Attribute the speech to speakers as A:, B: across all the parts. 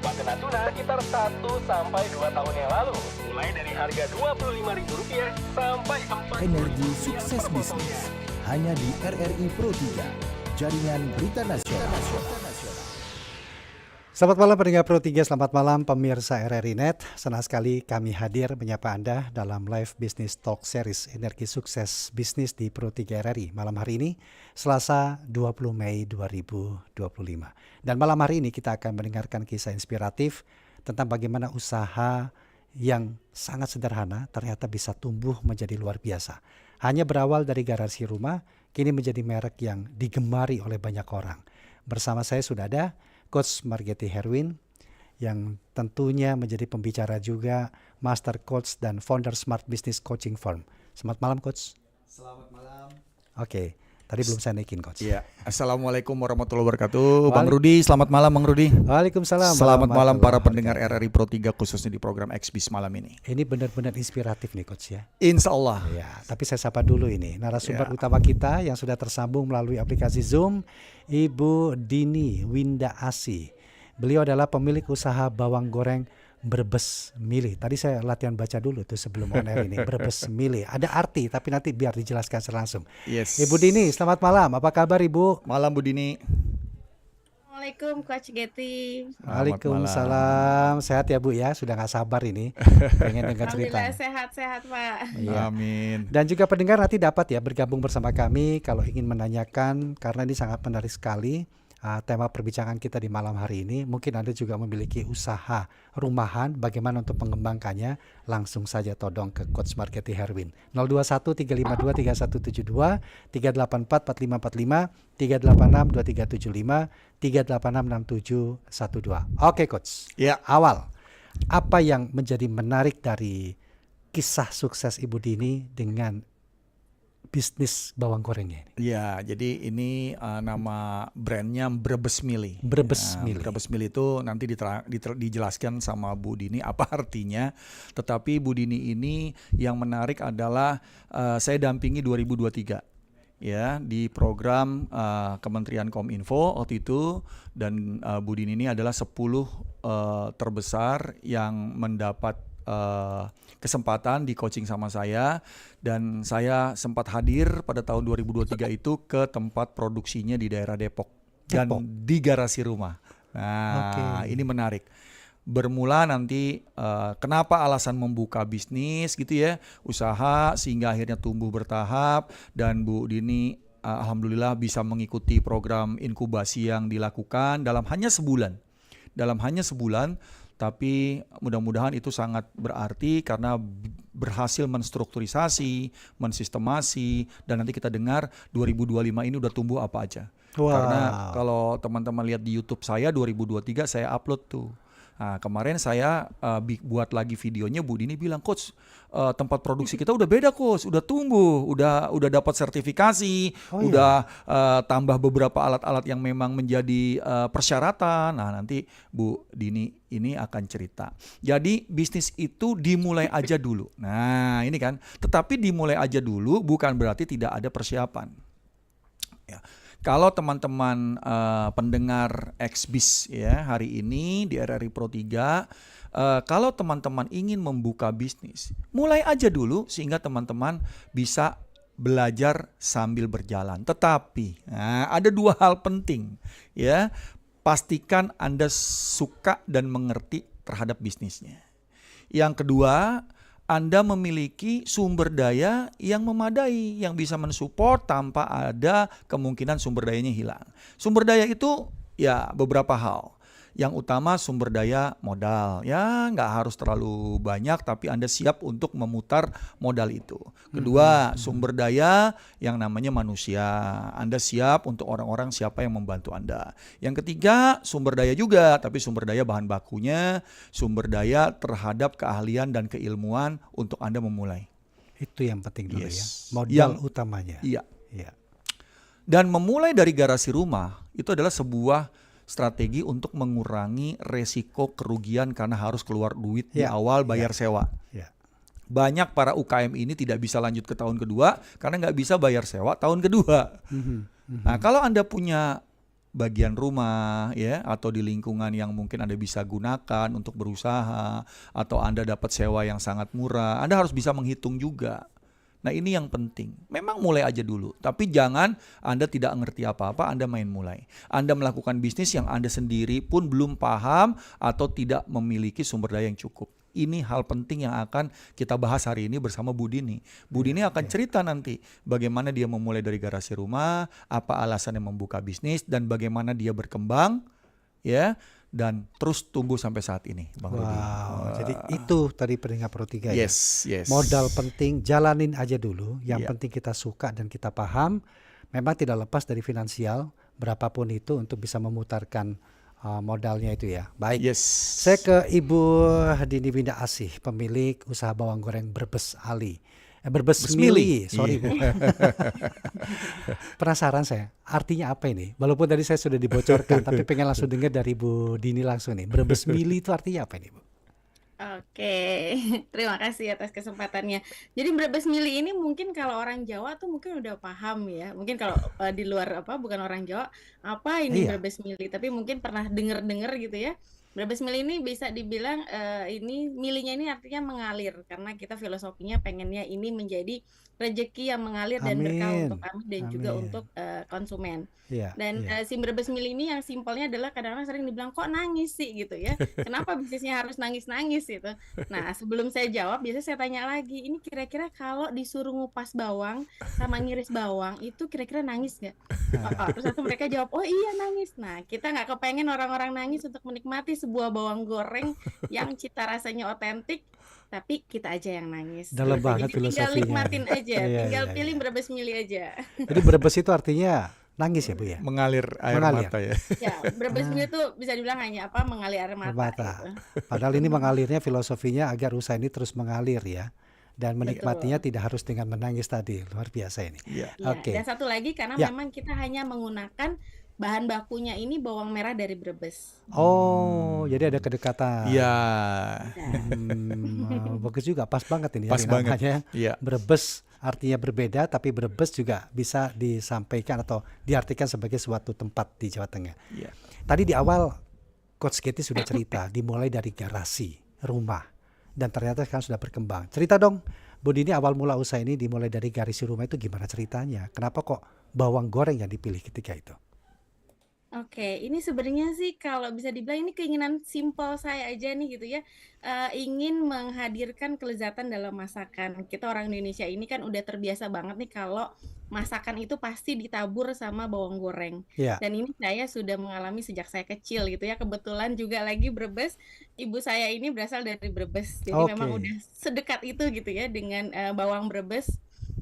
A: Pak kena tuna sekitar 1-2 tahun yang lalu. Mulai dari harga Rp25.000 sampai Rp4.
B: Energi sukses bisnis hanya di RRI Pro 3, jaringan berita nasional.
C: Selamat malam pendengar Pro 3, selamat malam pemirsa RRI Net. Senang sekali kami hadir menyapa Anda dalam live business talk series Energi Sukses Bisnis di Pro 3 RRI. Malam hari ini, Selasa 20 Mei 2025. Dan malam hari ini kita akan mendengarkan kisah inspiratif tentang bagaimana usaha yang sangat sederhana ternyata bisa tumbuh menjadi luar biasa. Hanya berawal dari garasi rumah, kini menjadi merek yang digemari oleh banyak orang. Bersama saya sudah ada Coach Margeti Herwin yang tentunya menjadi pembicara juga, Master Coach dan founder Smart Business Coaching Firm. Selamat malam Coach.
D: Selamat malam.
C: Oke, tadi belum saya naikin Coach.
D: Iya. Assalamualaikum warahmatullahi wabarakatuh. Bang Rudi, selamat malam Bang Rudi.
C: Waalaikumsalam.
D: Selamat malam para pendengar RRI Pro 3 khususnya di program XBIS malam ini.
C: Ini benar-benar inspiratif nih Coach ya.
D: Insya Allah.
C: Ya, tapi saya sapa dulu ini narasumber utama kita yang sudah tersambung melalui aplikasi Zoom, Ibu Dini Winda Asih. Beliau adalah pemilik usaha bawang goreng Brebes Milih. Tadi saya latihan baca dulu tuh sebelum on air ini. Brebes Milih. Ada arti tapi nanti biar dijelaskan langsung.
D: Yes.
C: Ibu Dini, selamat malam. Apa kabar Ibu?
D: Malam Bu Dini.
E: Assalamualaikum Coach Getty.
C: Waalaikumsalam. Sehat ya Bu ya? Sudah gak sabar ini. Pengen dengar cerita.
E: Alhamdulillah sehat-sehat Pak.
C: Iya.
D: Amin.
C: Dan juga pendengar nanti dapat ya bergabung bersama kami kalau ingin menanyakan, karena ini sangat menarik sekali. Tema perbincangan kita di malam hari ini, mungkin Anda juga memiliki usaha rumahan, bagaimana untuk mengembangkannya, langsung saja todong ke Coach Margeti Herwin 021 352 3172 384 4545 386 2375 386 6712. Oke Coach.
D: Ya.
C: Awal, apa yang menjadi menarik dari kisah sukses Ibu Dini dengan bisnis bawang gorengnya ini?
D: Ya, jadi ini nama brandnya Brebes Milih.
C: Brebes Milih.
D: Brebes Milih itu nanti dijelaskan sama Bu Dini apa artinya. Tetapi Bu Dini ini yang menarik adalah saya dampingi 2023 ya di program Kementerian Kominfo waktu itu, dan Bu Dini ini adalah 10 terbesar yang mendapat kesempatan di coaching sama saya, dan saya sempat hadir pada tahun 2023 itu ke tempat produksinya di daerah Depok dan di garasi rumah. Nah, ini menarik. Bermula nanti kenapa alasan membuka bisnis gitu ya, usaha sehingga akhirnya tumbuh bertahap, dan Bu Dini alhamdulillah bisa mengikuti program inkubasi yang dilakukan dalam hanya sebulan. Tapi mudah-mudahan itu sangat berarti karena berhasil menstrukturisasi, mensistemasi, dan nanti kita dengar 2025 ini udah tumbuh apa aja.
C: Wow.
D: Karena kalau teman-teman lihat di YouTube saya 2023 saya upload tuh. Nah, kemarin saya buat lagi videonya, Bu Dini bilang, Coach, tempat produksi kita udah beda Coach, udah tumbuh, udah dapat sertifikasi, tambah beberapa alat-alat yang memang menjadi persyaratan. Nah, nanti Bu Dini ini akan cerita. Jadi bisnis itu dimulai aja dulu. Nah, ini kan, tetapi dimulai aja dulu bukan berarti tidak ada persiapan. Ya. Kalau teman-teman pendengar XBIS ya hari ini di RRI Pro 3, kalau teman-teman ingin membuka bisnis, mulai aja dulu sehingga teman-teman bisa belajar sambil berjalan. Tetapi ada 2 hal penting ya. Pastikan Anda suka dan mengerti terhadap bisnisnya. Yang kedua, Anda memiliki sumber daya yang memadai, yang bisa mensupport tanpa ada kemungkinan sumber dayanya hilang. Sumber daya itu ya beberapa hal. Yang utama sumber daya modal, ya nggak harus terlalu banyak tapi Anda siap untuk memutar modal itu. Kedua, sumber daya yang namanya manusia, Anda siap untuk orang-orang siapa yang membantu Anda. Yang ketiga, sumber daya juga, tapi sumber daya bahan bakunya, sumber daya terhadap keahlian dan keilmuan untuk Anda memulai.
C: Itu yang penting dulu ya, modal
D: yang
C: utamanya.
D: Iya.
C: Ya.
D: Dan memulai dari garasi rumah itu adalah sebuah strategi untuk mengurangi resiko kerugian karena harus keluar duit di awal bayar sewa.
C: Ya.
D: Banyak para UKM ini tidak bisa lanjut ke tahun kedua karena nggak bisa bayar sewa tahun kedua. Nah, kalau Anda punya bagian rumah ya, atau di lingkungan yang mungkin Anda bisa gunakan untuk berusaha, atau Anda dapat sewa yang sangat murah, Anda harus bisa menghitung juga. Nah ini yang penting. Memang mulai aja dulu. Tapi jangan Anda tidak ngerti apa-apa, Anda main mulai. Anda melakukan bisnis yang Anda sendiri pun belum paham atau tidak memiliki sumber daya yang cukup. Ini hal penting yang akan kita bahas hari ini bersama Bu Dini. Bu Dini akan cerita nanti bagaimana dia memulai dari garasi rumah, apa alasannya membuka bisnis, dan bagaimana dia berkembang, ya, dan terus tumbuh sampai saat ini, Bang Rudi.
C: Jadi itu tadi peringkat Pro 3 ya.
D: Yes.
C: Modal penting, jalanin aja dulu. Yang
D: Iya.
C: penting kita suka dan kita paham. Memang tidak lepas dari finansial, berapapun itu untuk bisa memutarkan modalnya itu ya. Baik.
D: Yes.
C: Saya ke Ibu Dini Winda Asih, pemilik usaha bawang goreng Brebes Ali. Brebes Mili, sorry Bu. Penasaran saya, artinya apa ini? Walaupun tadi saya sudah dibocorkan, tapi pengen langsung dengar dari Bu Dini langsung nih. Brebes Mili itu artinya apa ini Bu?
E: Oke, terima kasih atas kesempatannya. Jadi Brebes Mili ini mungkin kalau orang Jawa tuh mungkin udah paham ya. Mungkin kalau di luar bukan orang Jawa, apa ini
C: Iya.
E: Brebes Mili? Tapi mungkin pernah dengar gitu ya. Brebes Mili ini bisa dibilang ini milinya ini artinya mengalir, karena kita filosofinya pengennya ini menjadi rezeki yang mengalir dan berkah
C: Amin.
E: untuk kami dan juga
C: Amin.
E: untuk konsumen.
C: Iya.
E: Dan
C: iya.
E: si Brebes Mili ini yang simpelnya adalah kadang-kadang sering dibilang kok nangis sih gitu ya. Kenapa bisnisnya harus nangis-nangis gitu. Nah, sebelum saya jawab, biasanya saya tanya lagi, ini kira-kira kalau disuruh ngupas bawang sama ngiris bawang itu kira-kira nangis nggak? Terus langsung mereka jawab, oh iya nangis. Nah, kita nggak kepengen orang-orang nangis untuk menikmati sebuah bawang goreng yang cita rasanya otentik, tapi kita aja yang nangis.
C: Dalam
E: Gitu.
C: banget
E: Jadi tinggal
C: filosofinya.
E: nikmatin aja,
C: Iya,
E: tinggal
C: iya,
E: pilih
C: iya.
E: Brebes Mili aja.
C: Jadi Brebes itu artinya nangis ya Bu ya?
D: Mengalir air
C: Mengalir.
D: mata ya.
E: Ya, Brebes Mili itu bisa dibilang hanya mengalir air mata.
C: Mata.
E: Gitu.
C: Padahal ini mengalirnya filosofinya agar usaha ini terus mengalir ya. Dan menikmatinya tidak harus dengan menangis tadi. Luar biasa ini.
D: Iya.
E: Ya,
C: Oke.
E: dan satu lagi karena
C: Ya.
E: memang kita hanya menggunakan bahan bakunya ini bawang merah dari Brebes.
C: Oh, jadi ada kedekatan.
D: Iya.
C: Bagus juga, pas banget ini
D: Pas
C: dari
D: banget.
C: namanya.
D: Iya.
C: Brebes artinya berbeda, tapi Brebes juga bisa disampaikan atau diartikan sebagai suatu tempat di Jawa Tengah.
D: Iya.
C: Tadi di awal Coach Getty sudah cerita, dimulai dari garasi, rumah, dan ternyata sekarang sudah berkembang. Cerita dong, Bu Dini, awal mula usaha ini dimulai dari garasi rumah itu gimana ceritanya? Kenapa kok bawang goreng yang dipilih ketika itu?
E: Oke, ini sebenarnya sih kalau bisa dibilang ini keinginan simpel saya aja nih gitu ya. Ingin menghadirkan kelezatan dalam masakan. Kita orang Indonesia ini kan udah terbiasa banget nih kalau masakan itu pasti ditabur sama bawang goreng.
C: Ya,
E: Dan ini saya sudah mengalami sejak saya kecil gitu ya. Kebetulan juga lagi Brebes, ibu saya ini berasal dari Brebes. Jadi memang
C: Oke.
E: udah sedekat itu gitu ya dengan bawang Brebes.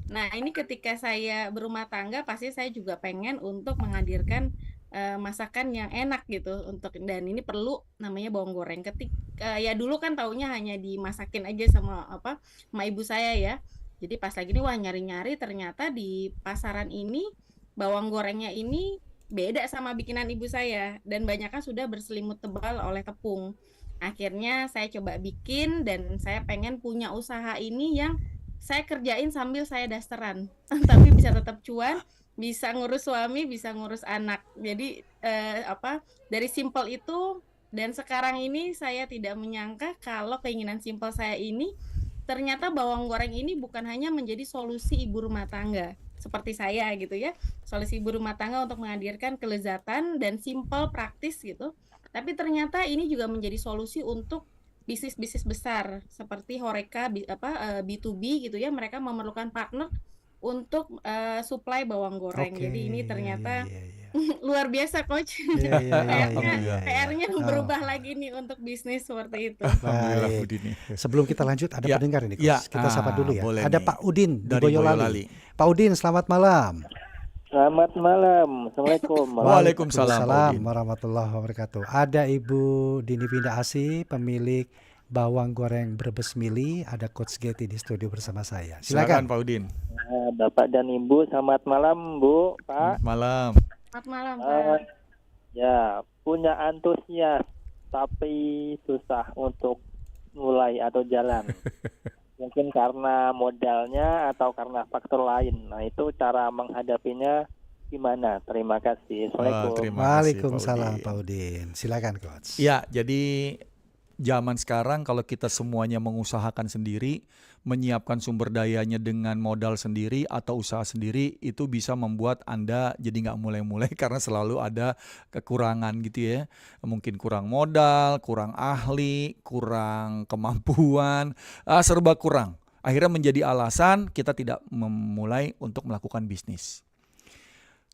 E: Nah, ini ketika saya berumah tangga pasti saya juga pengen untuk menghadirkan masakan yang enak gitu dan ini perlu namanya bawang goreng. Ya dulu kan taunya hanya dimasakin aja sama ibu saya ya. Jadi pas lagi nih wah nyari-nyari ternyata di pasaran ini bawang gorengnya ini beda sama bikinan ibu saya dan banyak kan sudah berselimut tebal oleh tepung. Akhirnya saya coba bikin dan saya pengen punya usaha ini yang saya kerjain sambil saya dasteran tapi bisa tetap cuan, bisa ngurus suami, bisa ngurus anak. Jadi dari simpel itu dan sekarang ini saya tidak menyangka kalau keinginan simpel saya ini ternyata bawang goreng ini bukan hanya menjadi solusi ibu rumah tangga seperti saya gitu ya. Solusi ibu rumah tangga untuk menghadirkan kelezatan dan simpel praktis gitu. Tapi ternyata ini juga menjadi solusi untuk bisnis-bisnis besar seperti Horeca B2B gitu ya. Mereka memerlukan partner untuk supply bawang goreng.
C: Oke.
E: Jadi ini ternyata
C: Iya.
E: luar biasa Coach.
C: Iya, iya, iya,
D: Alhamdulillah.
E: PR-nya
C: Oh.
E: berubah lagi nih untuk bisnis seperti itu.
D: Alhamdulillah
C: Baik.
D: Bu Dini.
C: Sebelum kita lanjut ada
D: Ya,
C: pendengar ini Coach.
D: ya.
C: Kita sapa dulu ya.
D: Boleh
C: Ada
D: nih.
C: Pak Udin di
D: Dari
C: Boyolali.
D: Boyolali.
C: Pak Udin, selamat malam.
F: Selamat malam. Assalamualaikum.
D: Waalaikumsalam, Pak
C: Waalaikumsalam
D: Udin.
C: warahmatullahi wabarakatuh. Ada Ibu Dini Winda Asih, pemilik bawang goreng Brebes Mili. Ada Coach Getty di studio bersama saya.
D: Silakan
C: Silakan.
D: Pak Udin.
F: Bapak dan Ibu, selamat malam Bu, Pak.
D: Malam.
E: Selamat malam
F: Eh,
E: Pak.
F: ya, punya antusias tapi susah untuk mulai atau jalan. Mungkin karena modalnya atau karena faktor lain. Nah, itu cara menghadapinya gimana? Terima kasih. Assalamualaikum.
D: terima kasih, Pak
C: Waalaikumsalam
D: Udin.
C: Pak Udin. Silakan Coach.
D: Ya, jadi zaman sekarang kalau kita semuanya mengusahakan sendiri, menyiapkan sumber dayanya dengan modal sendiri atau usaha sendiri, itu bisa membuat Anda jadi nggak mulai-mulai karena selalu ada kekurangan gitu ya. Mungkin kurang modal, kurang ahli, kurang kemampuan, serba kurang. Akhirnya menjadi alasan kita tidak memulai untuk melakukan bisnis.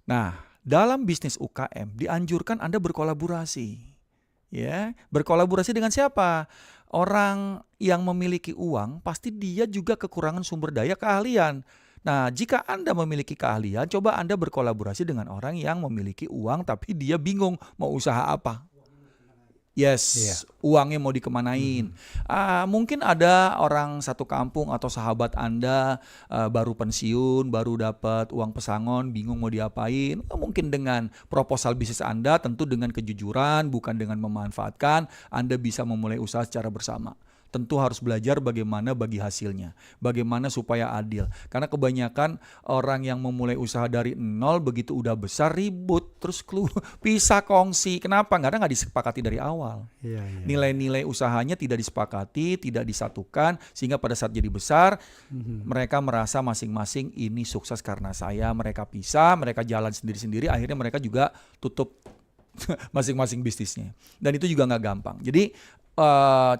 D: Nah, dalam bisnis UKM dianjurkan Anda berkolaborasi. Ya, berkolaborasi dengan siapa? Orang yang memiliki uang pasti dia juga kekurangan sumber daya keahlian. Nah, jika Anda memiliki keahlian, coba Anda berkolaborasi dengan orang yang memiliki uang tapi dia bingung mau usaha apa. Yes,
C: Iya.
D: uangnya mau dikemanain. Mungkin ada orang satu kampung atau sahabat Anda baru pensiun, baru dapat uang pesangon, bingung mau diapain. Mungkin dengan proposal bisnis Anda, tentu dengan kejujuran, bukan dengan memanfaatkan, Anda bisa memulai usaha secara bersama. Tentu harus belajar bagaimana bagi hasilnya, bagaimana supaya adil. Karena kebanyakan orang yang memulai usaha dari nol, begitu udah besar ribut, terus pisah kongsi. Kenapa? Karena nggak disepakati dari awal.
C: Iya, iya.
D: Nilai-nilai usahanya tidak disepakati, tidak disatukan, sehingga pada saat jadi besar, mereka merasa masing-masing ini sukses karena saya. Mereka pisah, mereka jalan sendiri-sendiri, akhirnya mereka juga tutup masing-masing bisnisnya. Dan itu juga nggak gampang. Jadi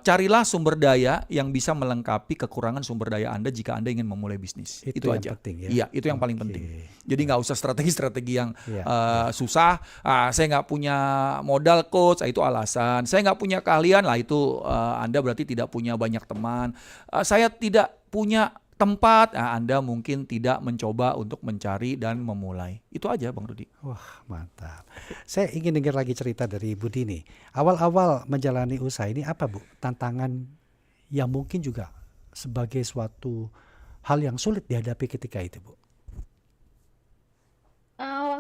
D: carilah sumber daya yang bisa melengkapi kekurangan sumber daya Anda jika Anda ingin memulai bisnis.
C: Itu yang
D: aja.
C: penting ya?
D: Iya, itu yang paling
C: Oke.
D: penting. Jadi nggak usah strategi-strategi yang
C: Iya,
D: susah. Saya nggak punya modal coach, itu alasan. Saya nggak punya keahlian, lah itu Anda berarti tidak punya banyak teman. Saya tidak punya tempat, Anda mungkin tidak mencoba untuk mencari dan memulai. Itu aja Bang Rudi.
C: Wah, mantap. Saya ingin dengar lagi cerita dari Bu Dini. Awal-awal menjalani usaha ini apa Bu? Tantangan yang mungkin juga sebagai suatu hal yang sulit dihadapi ketika itu Bu.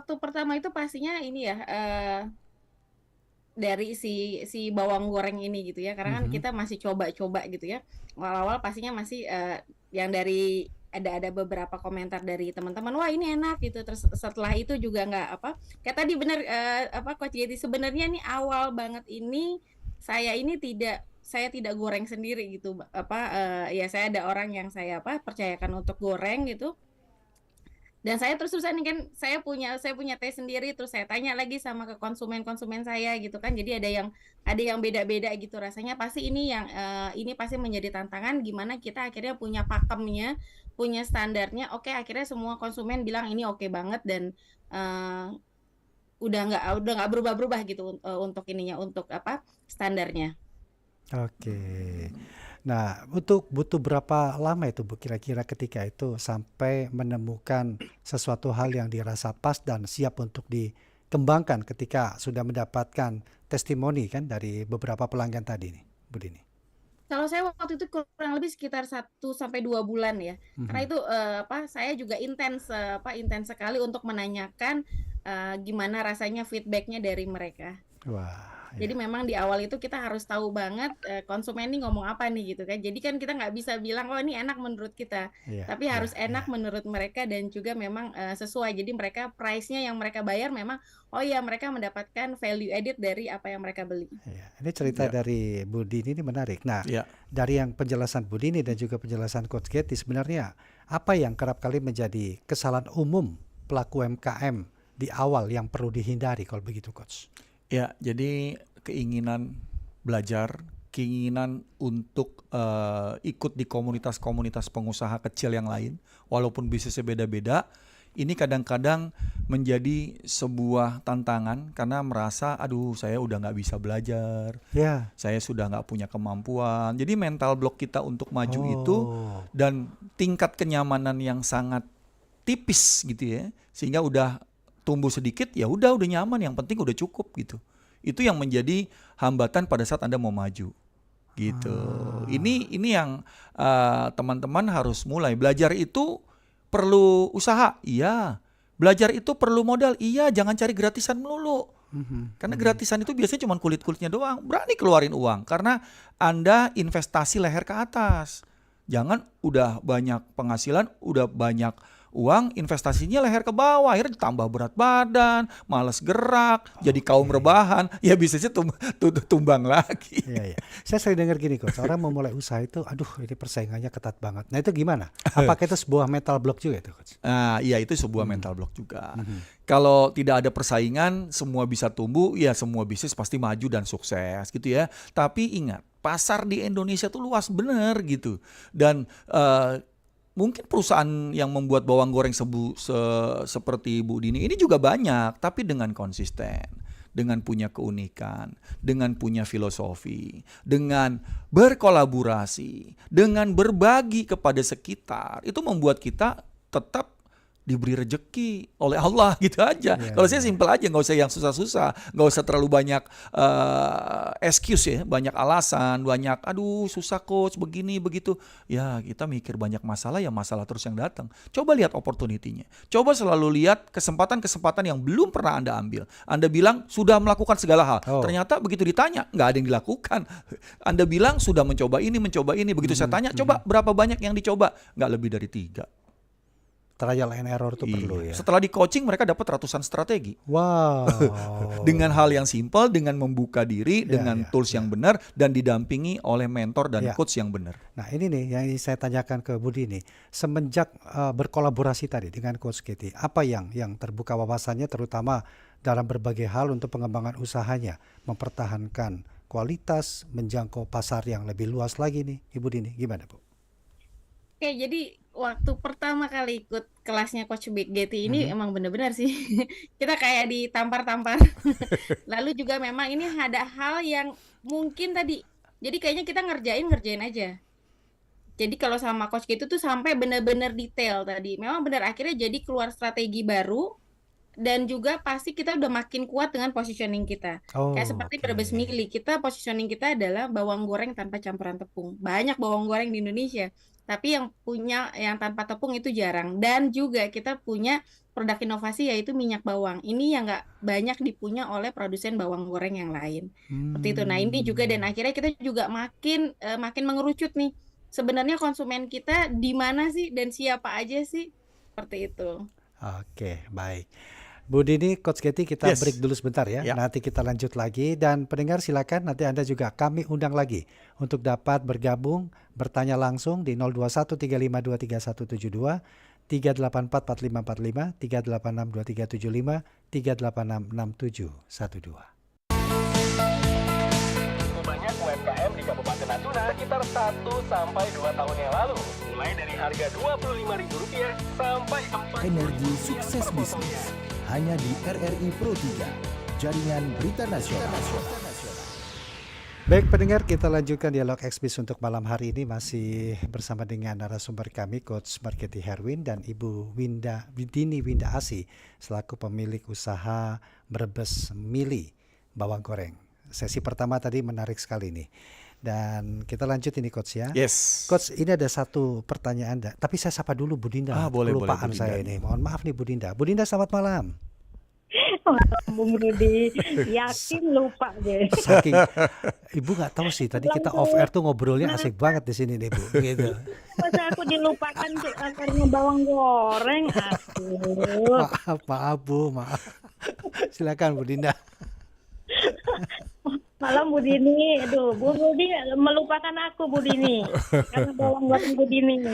E: Waktu pertama itu pastinya ini ya, dari si bawang goreng ini gitu ya, karena kan
C: Mhm.
E: kita masih coba-coba gitu ya. Awal-awal pastinya masih, yang dari ada beberapa komentar dari teman-teman, "Wah ini enak," gitu. Terus setelah itu juga nggak apa, kayak tadi bener, Coach Yeti, sebenarnya nih awal banget ini, saya tidak goreng sendiri gitu, ya saya ada orang yang saya percayakan untuk goreng gitu. Dan saya terus-terusan nih kan, saya punya tes sendiri, terus saya tanya lagi sama ke konsumen-konsumen saya gitu kan. Jadi ada yang beda-beda gitu rasanya. Pasti ini pasti menjadi tantangan gimana kita akhirnya punya pakemnya, punya standarnya. Oke, akhirnya semua konsumen bilang ini oke banget dan udah nggak berubah-berubah gitu untuk standarnya.
C: Oke. Nah, butuh berapa lama itu Bu kira-kira ketika itu sampai menemukan sesuatu hal yang dirasa pas dan siap untuk dikembangkan ketika sudah mendapatkan testimoni kan dari beberapa pelanggan tadi nih, Bu Dini?
E: Kalau saya waktu itu kurang lebih sekitar 1 sampai 2 bulan ya. Karena itu saya juga intens sekali untuk menanyakan gimana rasanya feedbacknya dari mereka.
C: Wah,
E: Jadi
C: ya.
E: memang di awal itu kita harus tahu banget konsumen ini ngomong apa nih gitu kan. Jadi kan kita nggak bisa bilang oh ini enak menurut kita,
C: Iya,
E: tapi
C: iya,
E: harus enak
C: iya.
E: menurut mereka dan juga memang sesuai. Jadi mereka price-nya yang mereka bayar memang oh iya mereka mendapatkan value added dari apa yang mereka beli.
C: Iya. Ini cerita
D: Ya.
C: dari Bu Dini ini menarik. Nah,
D: Ya.
C: dari yang penjelasan Bu Dini dan juga penjelasan Coach Getty, sebenarnya apa yang kerap kali menjadi kesalahan umum pelaku UMKM di awal yang perlu dihindari kalau begitu Coach?
D: Ya, jadi keinginan belajar, keinginan untuk ikut di komunitas-komunitas pengusaha kecil yang lain, walaupun bisnisnya beda-beda, ini kadang-kadang menjadi sebuah tantangan karena merasa, aduh saya udah nggak bisa belajar,
C: Ya.
D: saya sudah nggak punya kemampuan. Jadi mental block kita untuk maju itu
C: Oh.
D: dan tingkat kenyamanan yang sangat tipis gitu ya, sehingga udah tumbuh sedikit ya udah nyaman, yang penting udah cukup gitu. Itu yang menjadi hambatan pada saat Anda mau maju gitu. Ini yang teman-teman harus mulai. Belajar itu perlu usaha, iya. Belajar itu perlu modal, iya. Jangan cari gratisan melulu. Karena gratisan itu biasanya cuma kulit-kulitnya doang. Berani keluarin uang karena Anda investasi leher ke atas. Jangan udah banyak penghasilan, udah banyak uang, investasinya leher ke bawah, akhirnya tambah berat badan, malas gerak, jadi kaum rebahan, ya bisnisnya tumbang lagi.
C: Iya, iya. Saya sering dengar gini Coach, orang mau mulai usaha itu, aduh ini persaingannya ketat banget. Nah itu gimana? Apakah itu sebuah mental block juga itu Coach?
D: Nah, iya itu sebuah mental block juga. Kalau tidak ada persaingan, semua bisa tumbuh, ya semua bisnis pasti maju dan sukses gitu ya. Tapi ingat, pasar di Indonesia tuh luas bener gitu. Dan mungkin perusahaan yang membuat bawang goreng seperti Bu Dini ini juga banyak, tapi dengan konsisten, dengan punya keunikan, dengan punya filosofi, dengan berkolaborasi, dengan berbagi kepada sekitar, itu membuat kita tetap diberi rejeki oleh Allah gitu aja. Kalau saya simpel aja, nggak usah yang susah-susah, nggak usah terlalu banyak excuse ya, banyak alasan, banyak aduh susah coach begini begitu. Ya kita mikir banyak masalah, ya masalah terus yang datang. Coba lihat opportunity-nya. Coba selalu lihat kesempatan-kesempatan yang belum pernah Anda ambil. Anda bilang sudah melakukan segala hal, ternyata begitu ditanya nggak ada yang dilakukan. Anda bilang sudah mencoba ini, begitu saya tanya coba berapa banyak yang dicoba, nggak lebih dari 3.
C: Trial and error itu perlu ya.
D: Setelah di coaching mereka dapat ratusan strategi.
C: Wow.
D: Dengan hal yang simpel, dengan membuka diri, dengan tools yang benar dan didampingi oleh mentor dan coach yang benar.
C: Nah ini nih yang saya tanyakan ke Budi nih, semenjak berkolaborasi tadi dengan Coach Katie, apa yang terbuka wawasannya terutama dalam berbagai hal untuk pengembangan usahanya, mempertahankan kualitas, menjangkau pasar yang lebih luas lagi nih, Ibu Dini, gimana Bu?
E: Oke, jadi waktu pertama kali ikut kelasnya Coach Getty ini emang bener-bener sih kita kayak ditampar-tampar. Lalu juga memang ini ada hal yang mungkin tadi, jadi kayaknya kita ngerjain aja. Jadi kalau sama Coach Getty tuh sampai bener-bener detail tadi. Memang bener akhirnya jadi keluar strategi baru dan juga pasti kita udah makin kuat dengan positioning kita. Kayak seperti Brebes Mili, kita positioning kita adalah bawang goreng tanpa campuran tepung. Banyak bawang goreng di Indonesia, tapi yang punya yang tanpa tepung itu jarang. Dan juga kita punya produk inovasi yaitu minyak bawang. Ini yang nggak banyak dipunya oleh produsen bawang goreng yang lain. Seperti itu. Nah ini juga dan akhirnya kita juga makin mengerucut nih. Sebenarnya konsumen kita di mana sih dan siapa aja sih? Seperti itu.
C: Oke, baik. Bu Dini, Coach Getty, kita break dulu sebentar ya. Nanti kita lanjut lagi dan pendengar silakan nanti Anda juga kami undang lagi untuk dapat bergabung, bertanya langsung di 02135237172, 3844545, 3862375, 3866712.
A: Banyak UMKM di Kabupaten Natuna sekitar 1-2 tahun yang lalu. Mulai dari harga Rp25.000 sampai 4.
B: Energi sukses bisnis hanya di RRI Pro 3, jaringan berita nasional.
C: Baik pendengar, kita lanjutkan dialog Exbis untuk malam hari ini masih bersama dengan narasumber kami Coach Marketi Herwin dan Ibu Dini Winda Asi selaku pemilik usaha Brebes Mili bawang goreng. Sesi pertama tadi menarik sekali nih. Dan kita lanjut ini Coach ya.
D: Yes.
C: Coach, ini ada satu pertanyaan, tapi saya sapa dulu Bu Dinda. Kelupaan saya ini. Mohon maaf nih Bu Dinda. Bu Dinda, selamat malam.
G: Malam Bung Rudi, yakin lupa deh.
C: Saking Ibu nggak tahu sih, tadi kita off air tuh ngobrolnya asik banget di sini nih Bu. Gitu.
G: Masa aku dilupakan karena bawang goreng. Aduh.
C: Maaf Bu, maaf. Silakan Bu Dinda.
G: Malam Bu Dini, aduh Bu Rudi melupakan aku Bu Dini karena bawang goreng Bu Dini.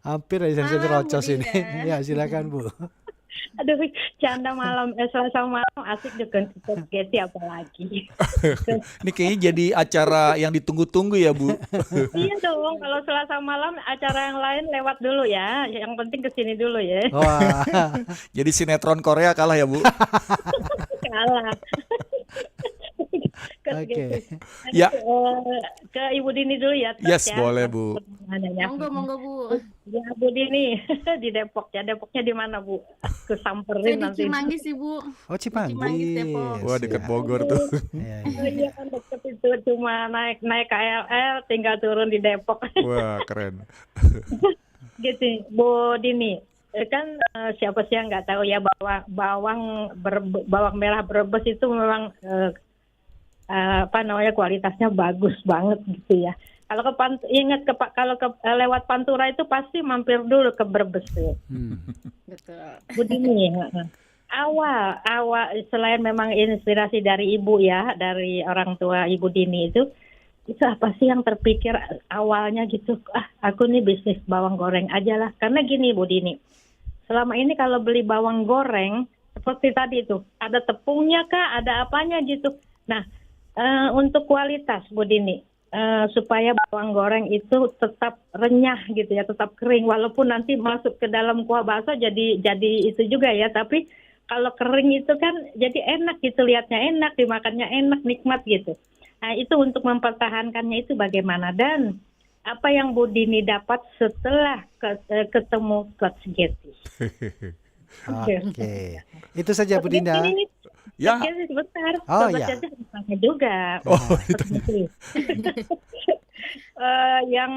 C: Hampir aja saya terocos ini. Ya silakan Bu.
G: Aduh, canda malam, Selasa malam asik dengan Getty apalagi.
D: Ini kayaknya jadi acara yang ditunggu-tunggu ya Bu.
G: Iya dong, kalau Selasa malam acara yang lain lewat dulu ya. Yang penting kesini dulu ya.
C: Wah.
D: Jadi sinetron Korea kalah ya Bu.
G: Kalah.
C: Oke.
D: Ya.
G: Ke Ibu Dini dulu ya.
D: Yes,
G: ya.
D: boleh Bu.
E: Monggo Bu.
G: Ya Bu Dini di Depok ya. Depoknya di mana Bu? Aku samperin
E: Saya di
G: nanti.
E: Cimanggis sih Bu.
C: Oh Cimanggis.
E: Depok.
D: Wah dekat Bogor tuh.
G: Iya kan deket itu cuma naik KLR tinggal turun di Depok.
D: Wah keren.
G: Gitu Bu Dini. Kan siapa sih yang nggak tahu ya bahwa bawang merah Brebes itu memang kualitasnya bagus banget gitu ya. Kalau lewat Pantura itu pasti mampir dulu ke Brebes tuh.
E: Betul.
G: Bu Dini, awal selain memang inspirasi dari ibu ya, dari orang tua Ibu Dini itu apa sih yang terpikir awalnya gitu? Aku nih bisnis bawang goreng aja lah. Karena gini Bu Dini, selama ini kalau beli bawang goreng seperti tadi itu ada tepungnya kah, ada apanya gitu. Nah, untuk kualitas Bu Dini, supaya bawang goreng itu tetap renyah gitu ya, tetap kering, walaupun nanti masuk ke dalam kuah bakso jadi itu juga ya, tapi kalau kering itu kan jadi enak gitu, lihatnya enak, dimakannya enak, nikmat gitu. Nah, itu untuk mempertahankannya itu bagaimana, dan apa yang Bu Dini dapat setelah ketemu Coach Getty.
C: Oke. Itu saja Bu Dinda.
D: Ya.
G: Sebentar.
C: Oh,
G: Sobat
C: ya.
G: Jajah ditanya juga. Yang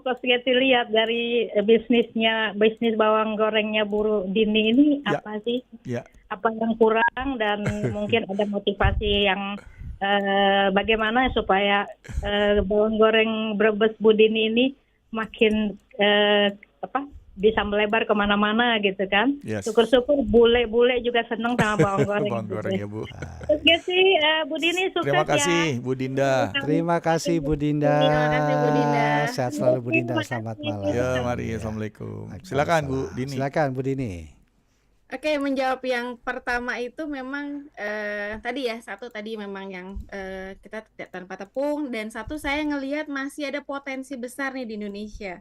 G: Coach Getty lihat dari bisnis bawang gorengnya Bu Dini ini
D: Ya.
G: apa sih?
D: Ya.
G: Apa yang kurang, dan mungkin ada motivasi yang bagaimana supaya bawang goreng Brebes Bu Dini ini makin bisa melebar kemana-mana gitu kan.
D: Yes.
G: Syukur-syukur bule-bule juga seneng sama bawang goreng.
D: Bawang goreng ya Bu.
G: Oke sih, Bu Dini sukses
D: Terima
G: ya.
D: kasih Bu Dinda.
C: Terima kasih Bu Dinda.
E: Terima kasih, Bu Dinda.
C: Sehat selalu Bu Dinda. Selamat malam.
D: Ya, mari. Assalamualaikum. Silakan Bu Dini.
C: Silakan Bu Dini.
E: Oke, menjawab yang pertama itu memang tadi memang yang kita tidak tanpa tepung, dan satu saya ngelihat masih ada potensi besar nih di Indonesia.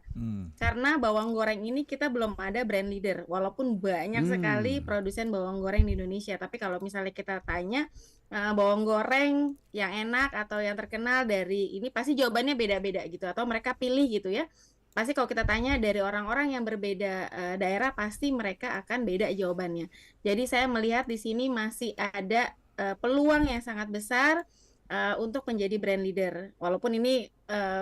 E: Karena bawang goreng ini kita belum ada brand leader, walaupun banyak sekali produsen bawang goreng di Indonesia. Tapi kalau misalnya kita tanya bawang goreng yang enak atau yang terkenal dari ini, pasti jawabannya beda-beda gitu, atau mereka pilih gitu ya. Pasti kalau kita tanya dari orang-orang yang berbeda daerah, pasti mereka akan beda jawabannya. Jadi saya melihat di sini masih ada peluang yang sangat besar untuk menjadi brand leader. Walaupun ini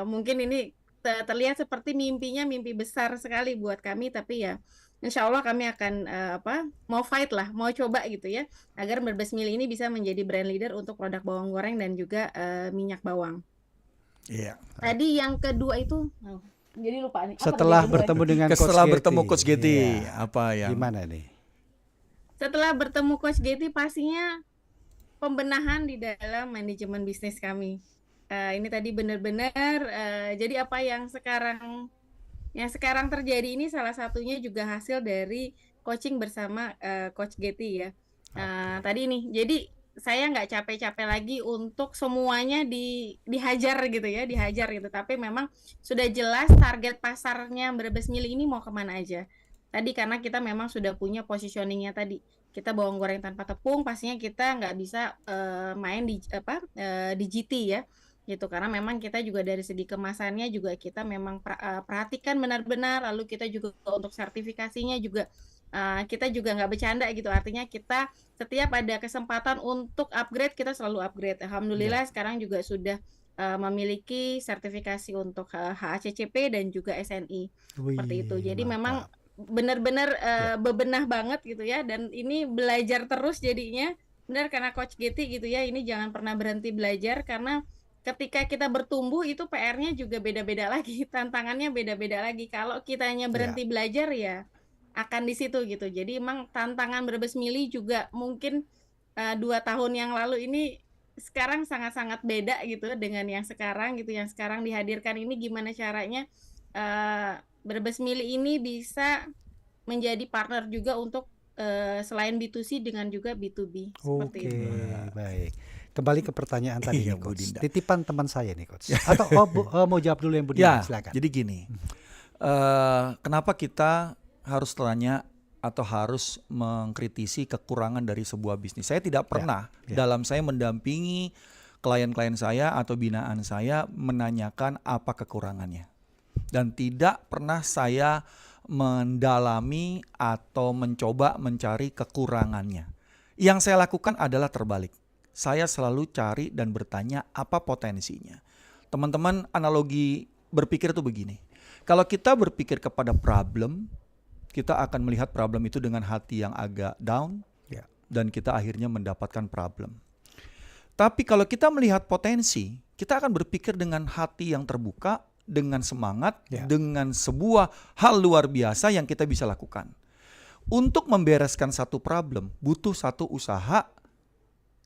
E: mungkin ini terlihat seperti mimpi besar sekali buat kami, tapi ya insya Allah kami akan mau fight lah, mau coba gitu ya, agar Brebes Milih ini bisa menjadi brand leader untuk produk bawang goreng dan juga minyak bawang.
D: Iya.
E: Tadi yang kedua itu jadi lupa nih.
C: Setelah bertemu dengan
D: Coach Getty, apa yang
C: gimana nih?
E: Setelah bertemu Coach Getty, pastinya pembenahan di dalam manajemen bisnis kami. Ini tadi benar-benar jadi apa yang sekarang terjadi ini salah satunya juga hasil dari coaching bersama Coach Getty ya. Tadi nih, jadi saya nggak capek-capek lagi untuk semuanya dihajar gitu, tapi memang sudah jelas target pasarnya Brebes Milih ini mau kemana aja. Tadi karena kita memang sudah punya positioningnya tadi, kita bawang goreng tanpa tepung, pastinya kita nggak bisa main di GT ya gitu, karena memang kita juga dari segi kemasannya juga kita memang perhatikan benar-benar, lalu kita juga untuk sertifikasinya juga kita juga nggak bercanda gitu, artinya kita setiap ada kesempatan untuk upgrade kita selalu upgrade. Alhamdulillah sekarang juga sudah memiliki sertifikasi untuk HACCP dan juga SNI. Seperti itu. Jadi memang benar-benar bebenah banget gitu ya, dan ini belajar terus jadinya. Benar karena Coach Getty gitu ya, ini jangan pernah berhenti belajar, karena ketika kita bertumbuh itu PR-nya juga beda-beda lagi, tantangannya beda-beda lagi. Kalau kitanya berhenti belajar ya akan di situ gitu. Jadi emang tantangan Brebes Milih juga mungkin 2 tahun yang lalu ini sekarang sangat-sangat beda gitu dengan yang sekarang gitu. Yang sekarang dihadirkan ini gimana caranya Brebes Milih ini bisa menjadi partner juga untuk selain B2C dengan juga B2B. Seperti itu.
C: Baik. Kembali ke pertanyaan tadi nih,
D: Bu
C: Coach.
D: Dinda.
C: Titipan teman saya nih, Coach. Atau mau jawab dulu yang Bu Dinda, silakan.
D: Jadi gini, kenapa kita harus tanya atau harus mengkritisi kekurangan dari sebuah bisnis? Saya tidak pernah dalam saya mendampingi klien-klien saya atau binaan saya menanyakan apa kekurangannya. Dan tidak pernah saya mendalami atau mencoba mencari kekurangannya. Yang saya lakukan adalah terbalik. Saya selalu cari dan bertanya apa potensinya. Teman-teman, analogi berpikir itu begini. Kalau kita berpikir kepada problem, kita akan melihat problem itu dengan hati yang agak down, dan kita akhirnya mendapatkan problem. Tapi kalau kita melihat potensi, kita akan berpikir dengan hati yang terbuka, dengan semangat,
C: Ya.
D: dengan sebuah hal luar biasa yang kita bisa lakukan. Untuk membereskan satu problem, butuh satu usaha,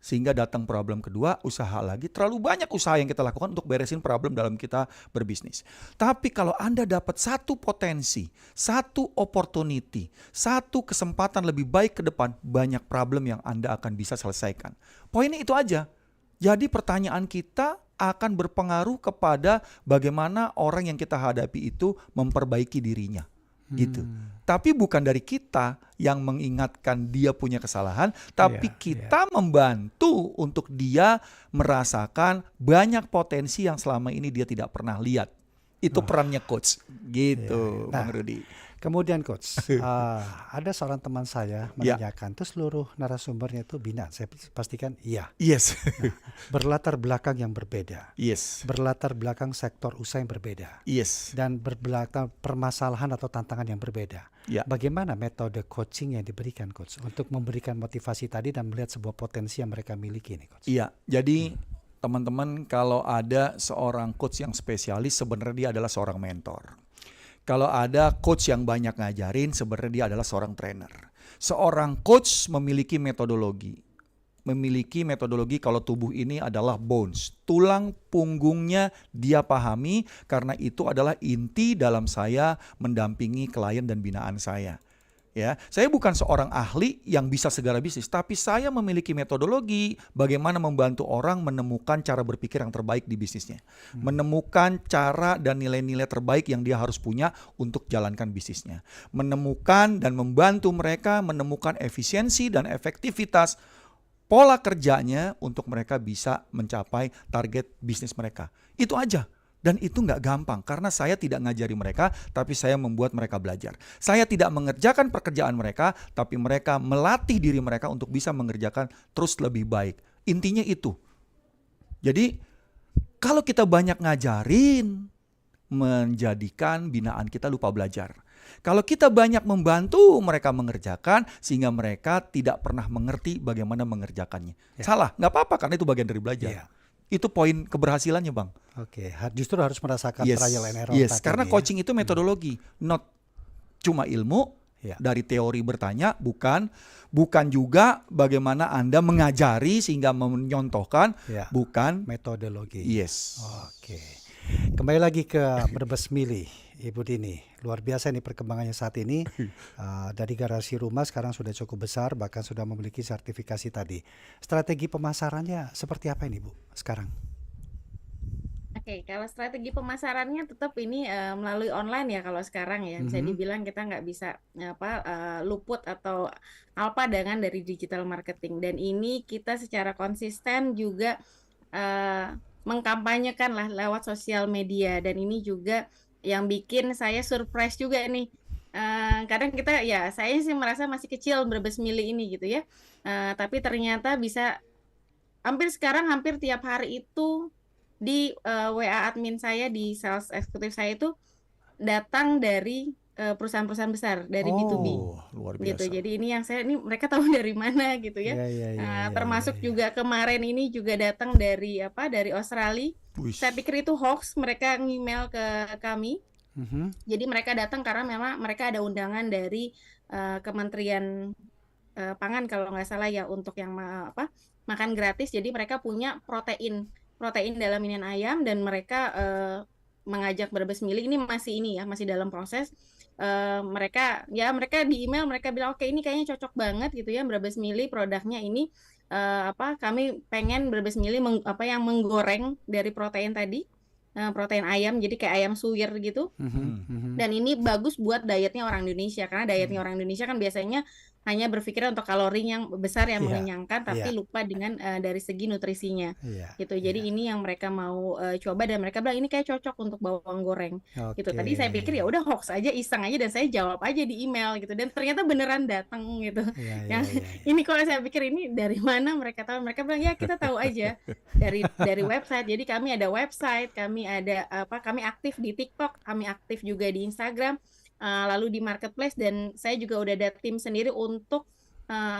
D: sehingga datang problem kedua, usaha lagi. Terlalu banyak usaha yang kita lakukan untuk beresin problem dalam kita berbisnis. Tapi kalau Anda dapat satu potensi, satu opportunity, satu kesempatan lebih baik ke depan, banyak problem yang Anda akan bisa selesaikan. Poinnya itu aja. Jadi pertanyaan kita akan berpengaruh kepada bagaimana orang yang kita hadapi itu memperbaiki dirinya. Gitu. Tapi bukan dari kita yang mengingatkan dia punya kesalahan, tapi
C: Iya,
D: kita membantu untuk dia merasakan banyak potensi yang selama ini dia tidak pernah lihat. Itu perannya coach. Gitu,
C: Iya. Nah,
D: Bang Rudi.
C: kemudian coach, ada seorang teman saya
D: Ya.
C: menanyakan, tuh seluruh narasumbernya itu bina. Saya pastikan iya.
D: Yes.
C: Berlatar belakang yang berbeda,
D: Yes.
C: berlatar belakang sektor usaha yang berbeda,
D: Yes.
C: dan berbelakang permasalahan atau tantangan yang berbeda.
D: Ya.
C: Bagaimana metode coaching yang diberikan coach untuk memberikan motivasi tadi dan melihat sebuah potensi yang mereka miliki nih coach?
D: Iya, jadi teman-teman kalau ada seorang coach yang spesialis sebenarnya dia adalah seorang mentor. Kalau ada coach yang banyak ngajarin sebenarnya dia adalah seorang trainer. Seorang coach memiliki metodologi. Memiliki metodologi kalau tubuh ini adalah bones. Tulang punggungnya dia pahami karena itu adalah inti dalam saya mendampingi klien dan binaan saya. Ya, saya bukan seorang ahli yang bisa segala bisnis, tapi saya memiliki metodologi bagaimana membantu orang menemukan cara berpikir yang terbaik di bisnisnya. Menemukan cara dan nilai-nilai terbaik yang dia harus punya untuk jalankan bisnisnya. Menemukan dan membantu mereka menemukan efisiensi dan efektivitas pola kerjanya untuk mereka bisa mencapai target bisnis mereka. Itu aja. Dan itu nggak gampang karena saya tidak ngajari mereka, tapi saya membuat mereka belajar. Saya tidak mengerjakan pekerjaan mereka, tapi mereka melatih diri mereka untuk bisa mengerjakan terus lebih baik. Intinya itu. Jadi kalau kita banyak ngajarin, menjadikan binaan kita lupa belajar. Kalau kita banyak membantu mereka mengerjakan, sehingga mereka tidak pernah mengerti bagaimana mengerjakannya. Salah, nggak apa-apa karena itu bagian dari belajar.
C: Iya.
D: Itu poin keberhasilannya, Bang.
C: Oke, justru harus merasakan trial and error.
D: Yes,
C: tadi
D: karena
C: ya.
D: coaching itu metodologi, not cuma ilmu
C: Ya.
D: dari teori bertanya, bukan juga bagaimana Anda mengajari sehingga menyontohkan,
C: Ya.
D: bukan.
C: Metodologi.
D: Yes.
C: Oke. Kembali lagi ke Brebes Mili, Ibu Dini. Luar biasa nih perkembangannya saat ini. Dari garasi rumah sekarang sudah cukup besar, bahkan sudah memiliki sertifikasi tadi. Strategi pemasarannya seperti apa ini Bu sekarang?
E: Oke, kalau strategi pemasarannya tetap ini melalui online ya kalau sekarang ya. Bisa dibilang kita nggak bisa luput atau alpa dengan dari digital marketing. Dan ini kita secara konsisten juga mengkampanyekan lah lewat sosial media. Dan ini juga yang bikin saya surprise juga nih. Kadang kita ya saya sih merasa masih kecil Brebes Mili ini gitu ya. Tapi ternyata bisa hampir tiap hari itu di WA admin saya di sales eksekutif saya itu datang dari perusahaan-perusahaan besar dari B2B
D: Luar
E: gitu.
D: biasa.
E: Jadi ini mereka tahu dari mana gitu ya. Termasuk juga kemarin ini juga datang dari Australia.
D: Wih.
E: Saya pikir itu hoax, mereka ngemail ke kami. Jadi mereka datang karena memang mereka ada undangan dari Kementerian Pangan kalau nggak salah ya untuk yang makan gratis. Jadi mereka punya protein dalam inian ayam dan mereka mengajak Brebes Mili ini masih dalam proses. Mereka di email mereka bilang oke ini kayaknya cocok banget gitu ya Brebes Mili produknya ini kami pengen Brebes Mili yang menggoreng dari protein tadi, protein ayam jadi kayak ayam suwir gitu. Dan ini bagus buat dietnya orang Indonesia karena dietnya orang Indonesia kan biasanya hanya berpikir untuk kalori yang besar yang mengenyangkan tapi lupa dengan dari segi nutrisinya gitu. Jadi ini yang mereka mau coba dan mereka bilang ini kayak cocok untuk bawang goreng gitu. Tadi saya pikir ya udah hoax aja, iseng aja dan saya jawab aja di email gitu dan ternyata beneran datang gitu. Ini kalau saya pikir ini dari mana mereka tahu, mereka bilang ya kita tahu aja dari website. Jadi kami ada website, kami aktif di TikTok, kami aktif juga di Instagram. Lalu di marketplace dan saya juga udah ada tim sendiri untuk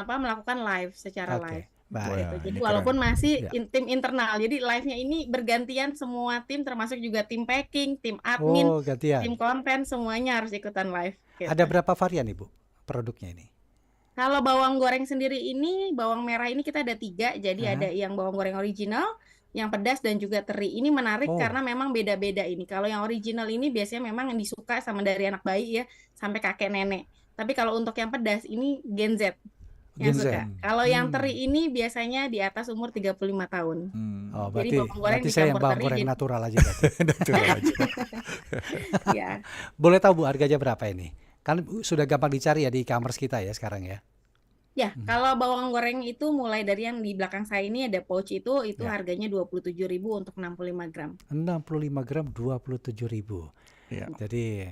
E: melakukan live secara live.
C: Baik.
E: gitu.
D: Wah,
E: Jadi
D: ini
E: walaupun
D: keren.
E: masih
C: Ya.
E: tim internal, jadi live-nya ini bergantian semua tim, termasuk juga tim packing, tim admin,
C: Oh, gantian.
E: tim konten, semuanya harus ikutan live.
C: Ada
E: Gitu.
C: berapa varian Ibu produknya ini?
E: Kalau bawang goreng sendiri ini, bawang merah ini kita ada 3, jadi ada
C: Aha.
E: yang bawang goreng original, yang pedas dan juga teri. Ini menarik
C: Oh.
E: karena memang beda-beda ini. Kalau yang original ini biasanya memang disuka sama dari anak bayi ya, sampai kakek nenek. Tapi kalau untuk yang pedas ini Gen Z yang
C: Gen Z.
E: suka. Kalau yang
C: Hmm.
E: teri ini biasanya di atas umur 35 tahun.
C: Oh,
E: Jadi bawang goreng
C: berarti saya yang
E: dicampur
C: bawang
E: teri
C: goreng
E: jadi
C: natural aja berarti.
D: Natural aja.
E: ya.
C: Boleh tahu Bu harganya berapa ini? Kan sudah gampang dicari ya di e-commerce kita ya sekarang ya.
E: Ya, kalau bawang goreng itu mulai dari yang di belakang saya ini ada pouch itu
C: Ya.
E: harganya 27.000 untuk 65 gram.
C: 65 gram 27.000.
D: Iya.
C: Jadi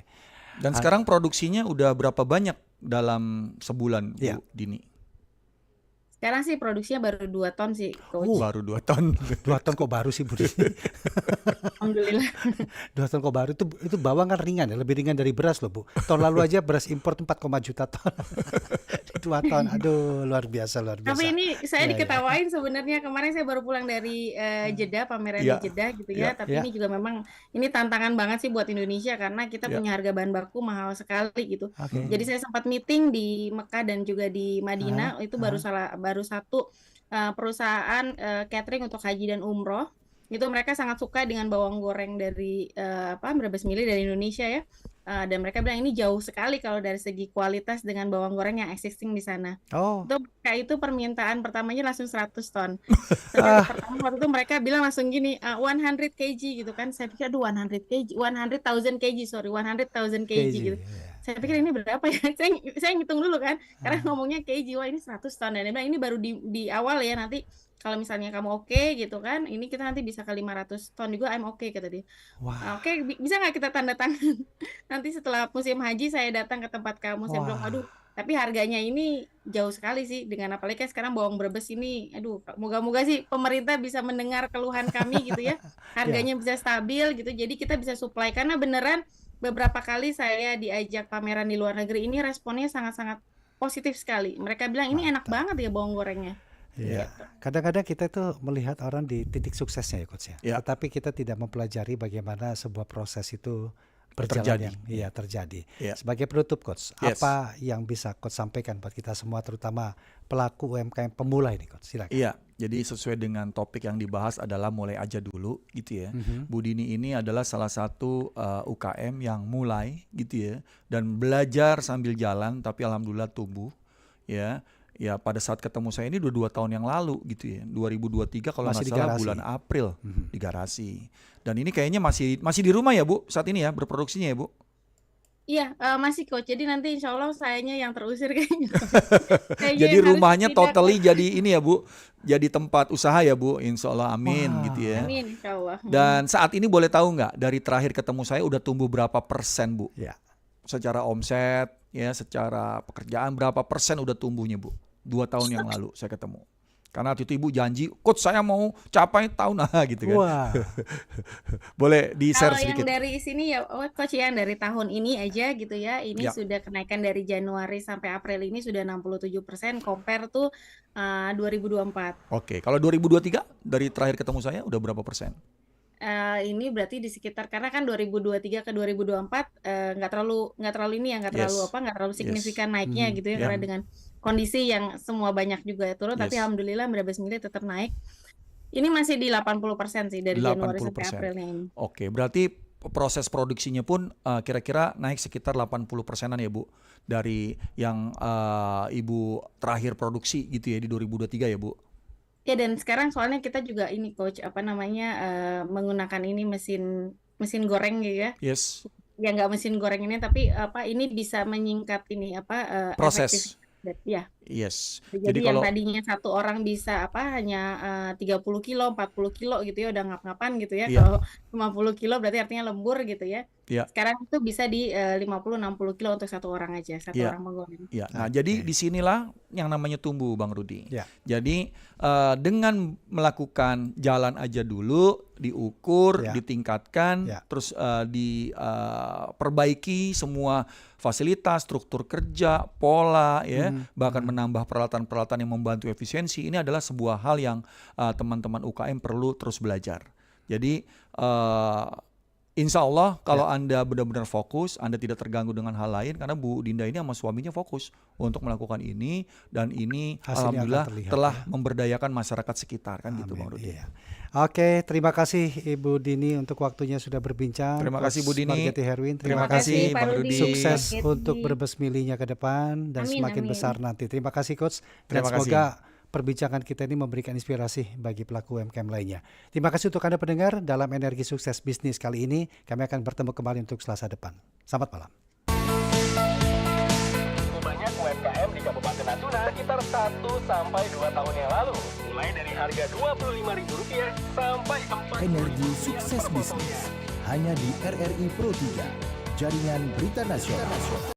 D: Dan sekarang produksinya udah berapa banyak dalam sebulan,
C: Iya.
D: Bu Dini?
E: Sekarang sih produksinya baru 2 ton sih, Coach.
D: Baru 2 ton.
C: 2 ton kok baru sih Bu Dini?
E: Alhamdulillah.
C: 2 ton kok baru itu bawang kan ringan ya, lebih ringan dari beras loh Bu. Tahun lalu aja beras impor 4, juta ton. 2 ton, aduh luar biasa.
E: Tapi ini saya
C: Ya, ya.
E: diketawain sebenarnya kemarin saya baru pulang dari Jeddah, pameran
D: Iya.
E: di Jeddah gitu ya.
D: Iya.
E: Tapi
C: Iya.
E: ini juga memang ini tantangan banget sih buat Indonesia karena kita
D: Iya.
E: punya harga bahan baku mahal sekali gitu.
C: Oke.
E: Jadi saya sempat meeting di Mekah dan juga di Madinah, itu baru satu perusahaan catering untuk haji dan umroh. Itu mereka sangat suka dengan bawang goreng dari Brebes Mili dari Indonesia ya. Dan mereka bilang ini jauh sekali kalau dari segi kualitas dengan bawang goreng yang existing di sana.
C: Oh,
E: Itu permintaan pertamanya langsung 100 ton. Ternyata pertama waktu itu mereka bilang langsung gini, 100 kg gitu kan. Saya pikir aduh 100 kg, 100,000 kg, sorry, 100,000 kg gitu. Saya pikir ini berapa ya? Saya ngitung dulu kan, karena ngomongnya kg, wah ini 100 ton. Dan dia bilang ini baru di awal ya, nanti kalau misalnya kamu oke gitu kan, ini kita nanti bisa ke 500 ton juga, I'm oke kata dia.
C: wah.
E: Oke, bisa nggak kita tanda tangan? Nanti setelah musim haji saya datang ke tempat kamu, saya bilang,
C: Wah.
E: aduh, tapi harganya ini jauh sekali sih dengan apalagi kan sekarang bawang Brebes ini, aduh, moga-moga sih pemerintah bisa mendengar keluhan kami gitu ya, harganya bisa stabil gitu, jadi kita bisa supply karena beneran beberapa kali saya diajak pameran di luar negeri ini responnya sangat-sangat positif sekali. Mereka bilang ini enak banget ya bawang gorengnya.
C: Iya. Kadang-kadang kita tuh melihat orang di titik suksesnya ya Coach ya.
D: Ya.
C: Tetapi kita tidak mempelajari bagaimana sebuah proses itu berjalan terjadi.
D: Ya.
C: Sebagai penutup Coach,
D: Yes.
C: apa yang bisa Coach sampaikan buat kita semua terutama pelaku UMKM pemula ini Coach? Silakan.
D: Iya, jadi sesuai dengan topik yang dibahas adalah mulai aja dulu gitu ya. Bu Dini ini adalah salah satu UKM yang mulai gitu ya dan belajar sambil jalan tapi alhamdulillah tumbuh ya. Ya pada saat ketemu saya ini 2 tahun yang lalu gitu ya. 2023 kalau
C: Masih
D: nggak
C: di
D: salah
C: garasi.
D: bulan April di garasi. Dan ini kayaknya masih di rumah ya Bu saat ini ya berproduksinya ya Bu.
E: Iya, masih Coach. Jadi nanti insya Allah sayanya yang terusir kayaknya. Kayaknya
D: Jadi
E: yang harus
D: rumahnya
E: pindah,
D: totally
E: Coach.
D: jadi ini ya Bu, jadi tempat usaha ya Bu, insya Allah amin
C: Wah.
D: gitu ya.
E: Amin, insya Allah.
D: Dan saat ini boleh tahu nggak dari terakhir ketemu saya udah tumbuh berapa persen Bu?
C: Ya.
D: Secara omset ya, secara pekerjaan berapa persen udah tumbuhnya Bu? 2 tahun yang lalu saya ketemu. Karena waktu itu Ibu janji, Coach saya mau capai tahun gitu kan.
C: Wah.
D: Boleh di-share
E: Kalau yang
D: sedikit.
E: dari sini ya, Coach yang dari tahun ini aja gitu ya, ini
D: Ya.
E: sudah kenaikan dari Januari sampai April ini sudah 67% compare tuh 2024.
D: Oke, kalau 2023 dari terakhir ketemu saya udah berapa persen?
E: Ini berarti di sekitar karena kan 2023 ke 2024 nggak terlalu ini ya nggak terlalu
D: Yes.
E: nggak terlalu
D: Yes.
E: signifikan naiknya gitu ya
D: Yeah.
E: karena dengan kondisi yang semua banyak juga turun tapi
D: Yes.
E: alhamdulillah Brebes Mili tetap naik. Ini masih di 80% sih dari Januari sampai
D: 80%.
E: Aprilnya ini.
D: Oke, berarti proses produksinya pun kira-kira naik sekitar 80%-an ya Bu dari yang Ibu terakhir produksi gitu ya di 2023 ya Bu.
E: Ya dan sekarang soalnya kita juga ini Coach menggunakan ini mesin goreng gitu ya.
D: Yes,
E: Ya nggak mesin goreng ini tapi ini bisa menyingkat ini
D: proses.
E: ya.
D: Yes.
E: Jadi
D: Jadi
E: yang
D: kalau
E: tadinya satu orang bisa hanya 30 kilo, 40 kilo gitu ya udah ngap-ngapan gitu ya.
D: Iya.
E: Kalau 50 kilo berarti artinya lembur gitu ya.
D: Iya.
E: Sekarang itu bisa di 50-60 kilo untuk satu orang aja, satu
D: Iya.
E: orang menggoreng.
D: ya, nah
C: Oke.
D: jadi disinilah yang namanya tumbuh Bang Rudi.
C: Ya.
D: Jadi dengan melakukan jalan aja dulu, diukur,
C: Ya.
D: ditingkatkan,
C: Ya.
D: terus diperbaiki semua fasilitas, struktur kerja, pola ya, bahkan menambah peralatan-peralatan yang membantu efisiensi, ini adalah sebuah hal yang teman-teman UKM perlu terus belajar. Jadi insya Allah kalau Anda benar-benar fokus, Anda tidak terganggu dengan hal lain, karena Bu Dinda ini sama suaminya fokus untuk melakukan ini, dan ini
C: Hasilnya
D: alhamdulillah
C: akan terlihat,
D: telah
C: ya.
D: memberdayakan masyarakat sekitar kan gitu
C: Amin,
D: Bang Rudi.
C: iya. Oke, terima kasih Ibu Dini untuk waktunya sudah berbincang.
D: Terima kasih, Bu
C: Coach
D: Dini.
C: Margeti Herwin,
D: Terima kasih,
E: Pak
D: Bang
E: Rudi.
D: Rudi.
C: Sukses
E: Margeti.
C: untuk berbes milinya ke depan dan
E: Amin,
C: semakin
E: amin.
C: besar nanti. Terima kasih Coach. Dan
D: Terima kasih.
C: semoga perbincangan kita ini memberikan inspirasi bagi pelaku UMKM lainnya. Terima kasih untuk Anda pendengar dalam Energi Sukses Bisnis kali ini. Kami akan bertemu kembali untuk Selasa depan. Selamat malam.
A: Banyak UMKM di Kabupaten Natuna sekitar 1-2 tahun yang lalu. Mulai dari harga Rp25.000 sampai 4
B: Energi Sukses Bisnis hanya di RRI Pro 3, Jaringan Berita Nasional.